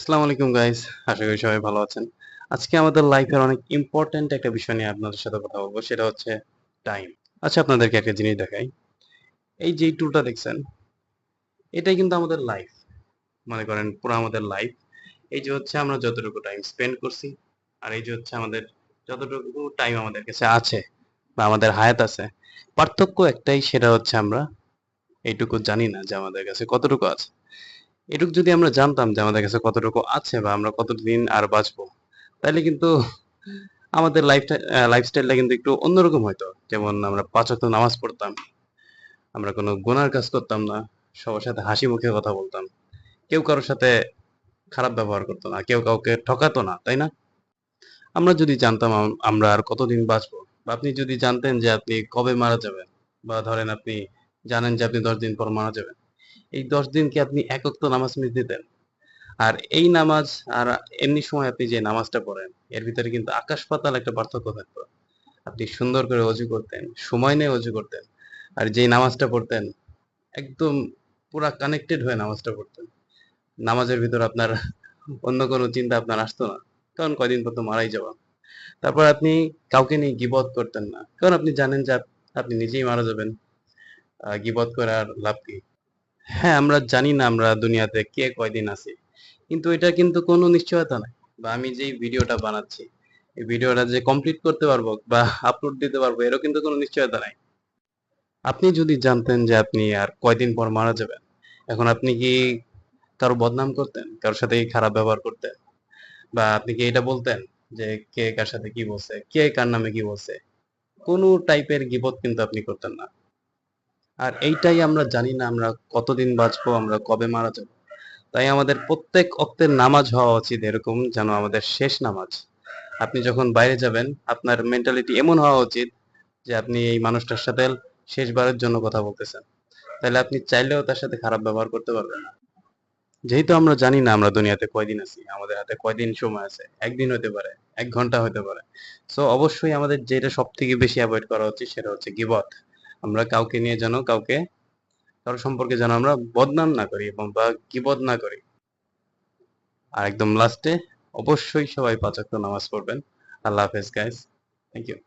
আসসালামু আলাইকুম গাইস। আশা করি সবাই ভালো আছেন। আজকে আমাদের লাইফের অনেক ইম্পর্ট্যান্ট একটা বিষয় নিয়ে আপনাদের সাথে কথা বলবো। সেটা হচ্ছে টাইম। আচ্ছা, আপনাদেরকে একটা জিনিস দেখাই। এই যে টুলটা দেখছেন, এটাই কিন্তু আমাদের লাইফ। মনে করেন পুরো আমাদের লাইফ। এই যে হচ্ছে আমরা যতটুকু টাইম স্পেন্ড করছি, আর এই যে হচ্ছে আমাদের যতটুকু টাইম আমাদের কাছে আছে বা আমাদের হায়াত আছে। পার্থক্য একটাই, সেটা হচ্ছে আমরা এইটুকু জানি না যে আমাদের কাছে কতটুকু আছে। এটুকু যদি আমরা জানতাম যে আমাদের কাছে কতটুকু আছে বা আমরা কতদিন আর বাঁচবো, তাইলে কিন্তু আমাদের লাইফস্টাইলটা কিন্তু একটু অন্যরকম হইতো। যেমন আমরা ৫ ওয়াক্ত নামাজ পড়তাম, আমরা কোনো গুনার কাজ করতাম না, সবার সাথে হাসি মুখে কথা বলতাম। কেউ কারো সাথে খারাপ ব্যবহার করতো না, কেউ কাউকে ঠকাতো না, তাই না? আমরা যদি জানতাম আমরা আর কতদিন বাঁচবো, বা আপনি যদি জানতেন যে আপনি কবে মারা যাবেন, বা ধরেন আপনি জানেন যে আপনি ১০ দিন পর মারা যাবেন। এই ১০ দিন কি আপনি ১ ওয়াক্ত নামাজ মিস দিতেন? আর এই নামাজ আর এমনি সময় আপনি যে নামাজটা পড়েন, এর ভিতরে কিন্তু আকাশ পাতাল একটা পার্থক্য থাকতো। আপনি সুন্দর করে অজু করতেন, সময় নিয়ে অজু করতেন। আর যেই নামাজটা পড়তেন, একদম পুরা কানেক্টেড হয়ে নামাজটা পড়তেন। নামাজের ভিতর আপনার অন্য কোনো চিন্তা আপনার আসতো না। কারণ কয়দিন পর তো মারাই যাবা। তারপর আপনি কাউকে নিয়ে গীবত করতেন না। কারণ আপনি জানেন যে আপনি নিজেই মারা যাবেন। গীবত করে আর লাভ কি? হ্যাঁ, আমরা জানি না আমরা দুনিয়াতে কে কয়দিন আছি। কিন্তু এটা কিন্তু কোনো নিশ্চয়তা নাই। বা আমি যেই ভিডিওটা বানাচ্ছি, এই ভিডিওটা যে কমপ্লিট করতে পারবো বা আপলোড দিতে পারবো, এরও কিন্তু কোনো নিশ্চয়তা নাই। আপনি যদি জানতেন যে আপনি আর কয়দিন পর মারা যাবেন, এখন আপনি কি কারো বদনাম করতেন? কারোর সাথে কি খারাপ ব্যবহার করতেন? বা আপনি কি এটা বলতেন যে কে কার সাথে কি বলছে, কে কার নামে কি বলছে? কোনো টাইপের গীবত কিন্তু আপনি করতেন না। আর এইটাই আমরা জানি না আমরা কতদিন বাঁচবো, আমরা কবে মারা যাব। তাই আমাদের প্রত্যেক ওক্তের নামাজ হওয়া উচিত এরকম, যেন আমাদের শেষ নামাজ। আপনি যখন বাইরে যাবেন, আপনার মেন্টালিটি এমন হওয়া উচিত যে আপনি এই মানুষটার সাথে শেষবারের জন্য কথা বলতেছেন। তাহলে আপনি চাইলেও তার সাথে খারাপ ব্যবহার করতে পারবেন না। যেহেতু আমরা জানি না আমরা দুনিয়াতে কয়দিন আছি, আমাদের হাতে কয়দিন সময় আছে, একদিন হতে পারে, ১ ঘন্টা হতে পারে। সো অবশ্যই আমাদের যেটা সব থেকে বেশি অ্যাভয়েড করা উচিত, সেটা হচ্ছে গীবত। আমরা কাউকে নিয়ে যেন কারো সম্পর্কে যেন আমরা বদনাম না করি এবং বা গীবত না করি। আর একদম লাস্টে অবশ্যই সবাই ৫ ওয়াক্ত নামাজ পড়বেন। আল্লাহ হাফেজ গাইস। Thank you.